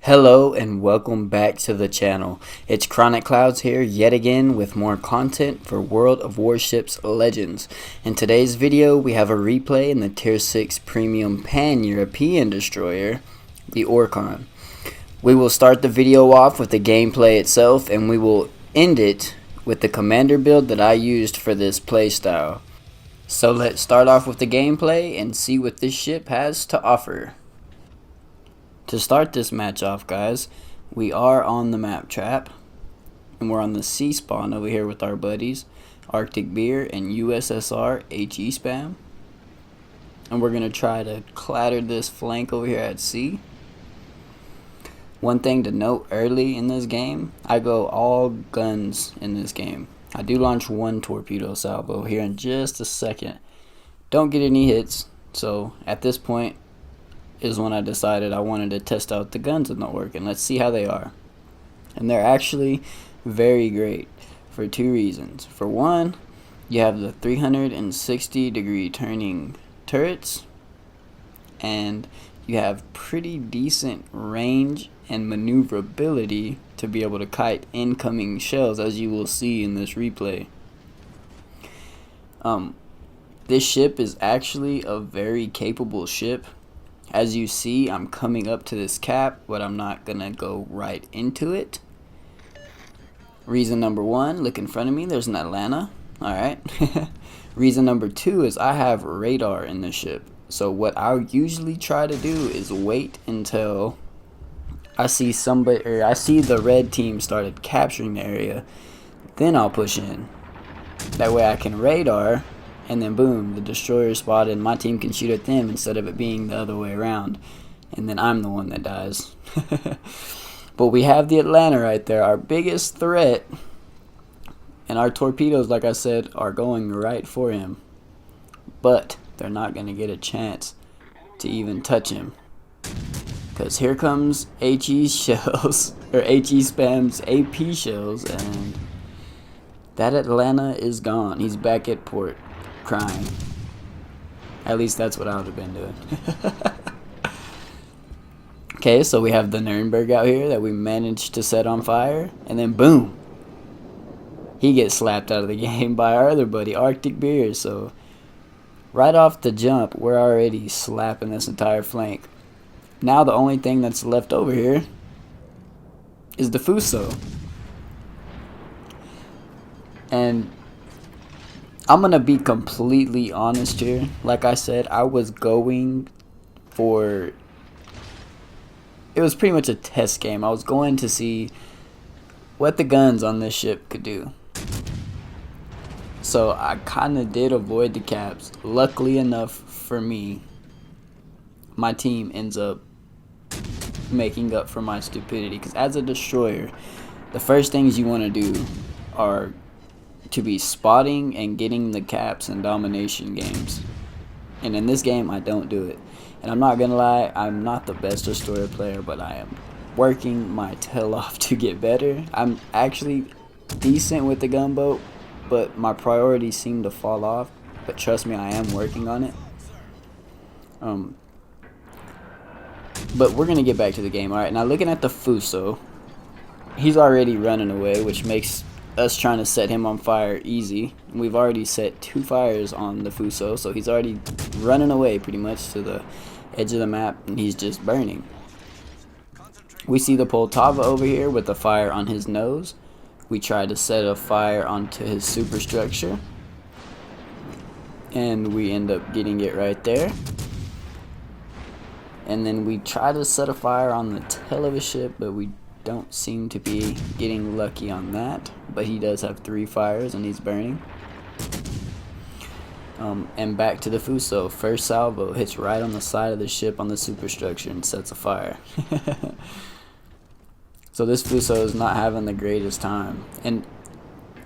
Hello and welcome back to the channel. It's ChronicKloudz here yet again with more content for World of Warships Legends. In today's video we have a replay in the Tier 6 Premium Pan-European Destroyer, the Orkan. We will start the video off with the gameplay itself and we will end it with the commander build that I used for this playstyle. So let's start off with the gameplay and see what this ship has to offer. To start this match off, guys, we are on the map trap, and we're on the C spawn over here with our buddies, Arctic Beer and USSR HE Spam. And we're going to try to clatter this flank over here at C. One thing to note early in this game, I go all guns in this game. I do launch one torpedo salvo here in just a second. Don't get any hits, so at this point, is when I decided I wanted to test out the guns in the Orkan. Let's see how they are. And they're actually very great for two reasons. For one, you have the 360-degree turning turrets, and you have pretty decent range and maneuverability to be able to kite incoming shells, as you will see in this replay. This ship is actually a very capable ship. As you see, I'm coming up to this cap, but I'm not going to go right into it. Reason number one, look in front of me, there's an Atlanta. Alright. Reason number two is I have radar in this ship. So what I usually try to do is wait until I see somebody, or I see the red team started capturing the area. Then I'll push in. That way I can radar. And then boom, the destroyer spotted and my team can shoot at them instead of it being the other way around. And then I'm the one that dies. But we have the Atlanta right there, our biggest threat. And our torpedoes, like I said, are going right for him. But they're not going to get a chance to even touch him. Because here comes HE shells, or HE Spam's AP shells. And that Atlanta is gone. He's back at port. Crying. At least that's what I would have been doing. Okay, so we have the Nuremberg out here that we managed to set on fire, and then boom, he gets slapped out of the game by our other buddy, Arctic Beer. So right off the jump, we're already slapping this entire flank. Now the only thing that's left over here is the Fuso. And I'm going to be completely honest here. Like I said, I was going for... It was pretty much a test game. I was going to see what the guns on this ship could do. So I kind of did avoid the caps. Luckily enough for me, my team ends up making up for my stupidity. Because as a destroyer, the first things you want to do are to be spotting and getting the caps in domination games. And in this game, I don't do it. And I'm not gonna lie, I'm not the best destroyer player, but I am working my tail off to get better. I'm actually decent with the gunboat, but my priorities seem to fall off. But trust me, I am working on it. But we're gonna get back to the game. Alright, now looking at the Fuso, he's already running away, which makes us trying to set him on fire easy. We've already set 2 fires on the Fuso, so he's already running away pretty much to the edge of the map, and he's just burning. We see the Poltava over here with a fire on his nose. We try to set a fire onto his superstructure, and we end up getting it right there. And then we try to set a fire on the tail of his ship, but we don't seem to be getting lucky on that. But he does have 3 fires and he's burning. And back to the Fuso. First salvo hits right on the side of the ship on the superstructure and sets a fire. So this Fuso is not having the greatest time. And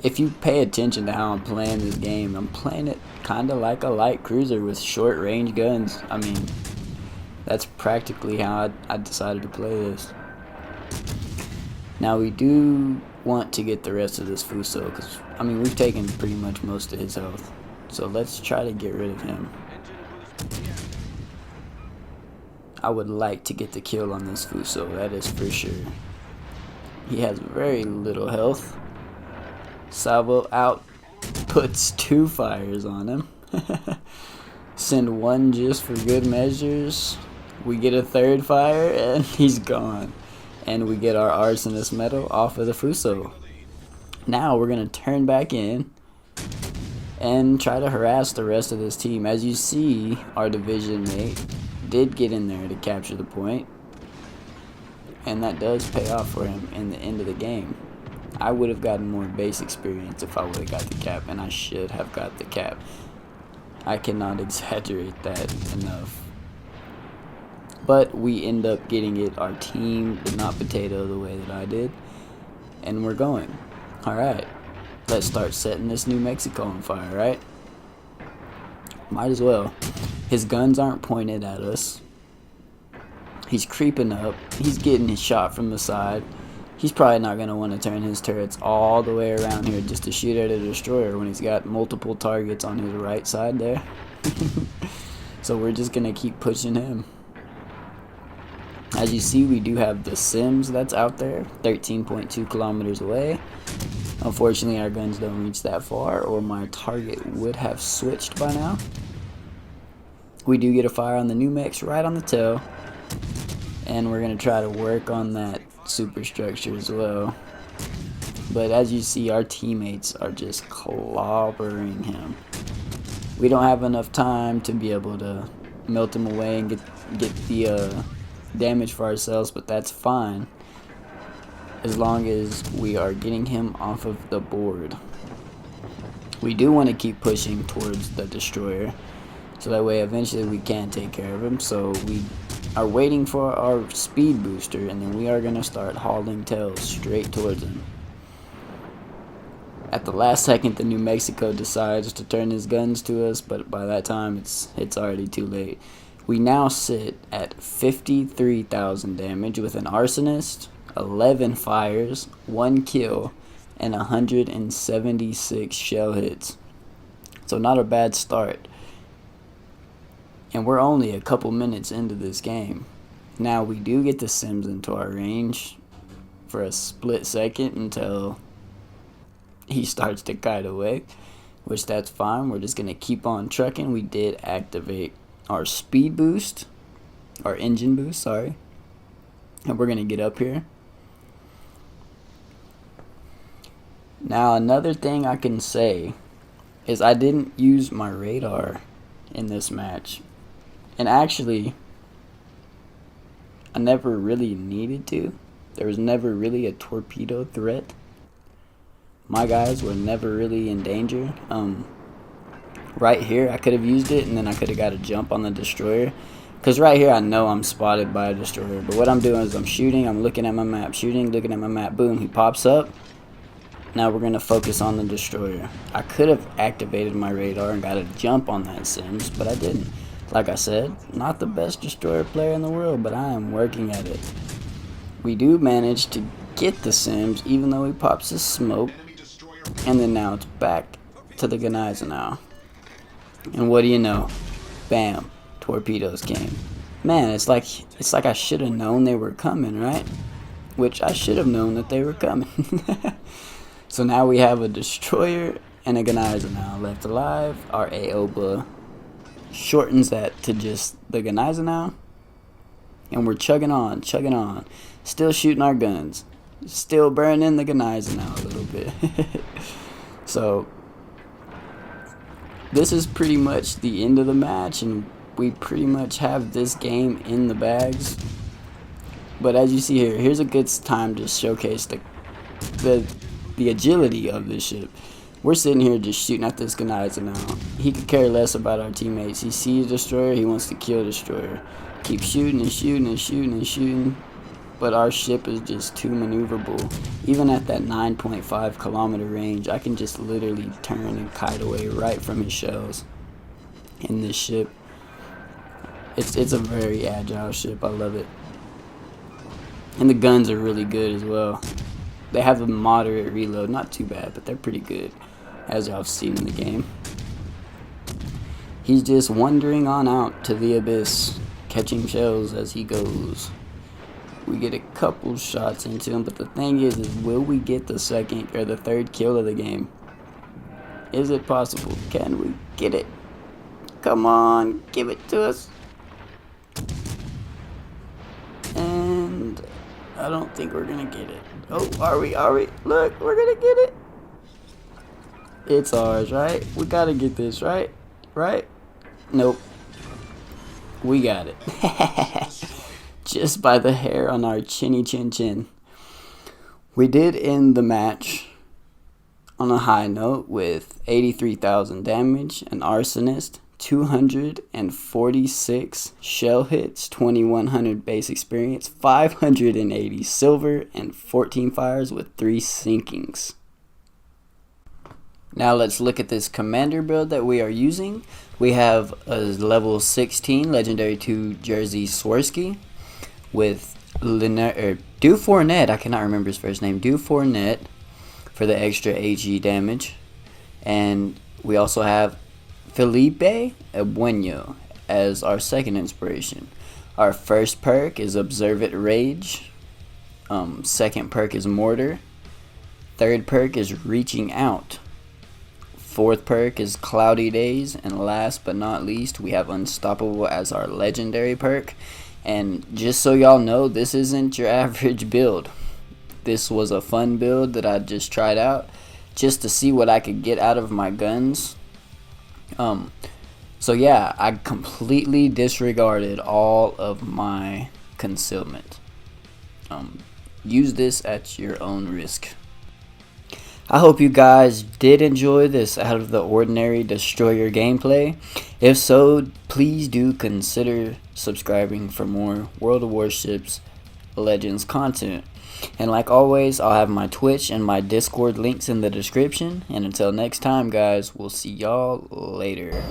if you pay attention to how I'm playing this game, I'm playing it kind of like a light cruiser with short range guns. I mean, that's practically how I decided to play this. Now we do want to get the rest of this Fuso, because I mean we've taken pretty much most of his health. So let's try to get rid of him. I would like to get the kill on this Fuso, that is for sure. He has very little health. Salvo out, puts 2 fires on him. Send 1 just for good measures. We get a 3rd fire and he's gone. And we get our Arsonist medal off of the Fuso. Now we're going to turn back in and try to harass the rest of this team. As you see, our division mate did get in there to capture the point. And that does pay off for him in the end of the game. I would have gotten more base experience if I would have got the cap, and I should have got the cap. I cannot exaggerate that enough. But we end up getting it. Our team did not potato the way that I did. And we're going. Alright. Let's start setting this New Mexico on fire, right? Might as well. His guns aren't pointed at us. He's creeping up. He's getting his shot from the side. He's probably not going to want to turn his turrets all the way around here just to shoot at a destroyer when he's got multiple targets on his right side there. So we're just going to keep pushing him. As you see, we do have the Sims that's out there, 13.2 kilometers away. Unfortunately, our guns don't reach that far, or my target would have switched by now. We do get a fire on the New Mex right on the tail. And we're going to try to work on that superstructure as well. But as you see, our teammates are just clobbering him. We don't have enough time to be able to melt him away and get the damage for ourselves, but that's fine as long as we are getting him off of the board. We do want to keep pushing towards the destroyer, so that way eventually we can take care of him. So we are waiting for our speed booster, and then we are going to start hauling tails straight towards him. At the last second, the New Mexico decides to turn his guns to us, but by that time it's already too late. We now sit at 53,000 damage with an Arsonist, 11 fires, 1 kill, and 176 shell hits. So not a bad start. And we're only a couple minutes into this game. Now we do get the Sims into our range for a split second until he starts to kite away, which that's fine. We're just going to keep on trucking. We did activate our speed boost, our engine boost, sorry. And we're going to get up here. Now another thing I can say is I didn't use my radar in this match. And actually, I never really needed to. There was never really a torpedo threat. My guys were never really in danger. Right here, I could have used it, and then I could have got a jump on the destroyer. Because right here, I know I'm spotted by a destroyer. But what I'm doing is I'm shooting, I'm looking at my map, shooting, looking at my map. Boom, he pops up. Now we're going to focus on the destroyer. I could have activated my radar and got a jump on that Sims, but I didn't. Like I said, not the best destroyer player in the world, but I am working at it. We do manage to get the Sims, even though he pops his smoke. And then now it's back to the Gneisenau now. And what do you know? Bam. Torpedoes came. Man, it's like I should have known they were coming, right? Which I should have known that they were coming. So now we have a destroyer and a Gneisenau left alive. Our Aoba shortens that to just the Gneisenau. And we're chugging on. Still shooting our guns. Still burning the Gneisenau a little bit. So this is pretty much the end of the match, and we pretty much have this game in the bags. But as you see here, here's a good time to showcase the agility of this ship. We're sitting here just shooting at this Gneisenau. He could care less about our teammates. He sees a destroyer, he wants to kill destroyer. Keep shooting and shooting and shooting and shooting. But our ship is just too maneuverable. Even at that 9.5 kilometer range, I can just literally turn and kite away right from his shells in this ship. It's a very agile ship. I love it. And the guns are really good as well. They have a moderate reload. Not too bad, but they're pretty good, as y'all have seen in the game. He's just wandering on out to the abyss, catching shells as he goes. We get a couple shots into him, but the thing is will we get the second or the third kill of the game? Is it possible? Can we get it? Come on, give it to us. And I don't think we're gonna get it. Oh, are we? Look, we're gonna get it. It's ours, right? We gotta get this, right? Right? Nope. We got it. Just by the hair on our chinny chin chin. We did end the match on a high note with 83,000 damage, an arsonist, 246 shell hits, 2100 base experience, 580 silver, and 14 fires with 3 sinkings. Now let's look at this commander build that we are using. We have a level 16 legendary 2 jersey Swirsky with Du Fournette, I cannot remember his first name, Du Fournette for the extra HE damage. And we also have Felipe Ebueno as our second inspiration. Our first perk is Observant Rage. Second perk is Mortar. Third perk is Reaching Out. Fourth perk is Cloudy Days. And last but not least, we have Unstoppable as our legendary perk. And just so y'all know, this isn't your average build. This was a fun build that I just tried out just to see what I could get out of my guns. So yeah, I completely disregarded all of my concealment. Use this at your own risk. I hope you guys did enjoy this out of the ordinary destroyer gameplay. If so, please do consider subscribing for more World of Warships Legends content. And like always, I'll have my Twitch and my Discord links in the description. And until next time, guys, we'll see y'all later.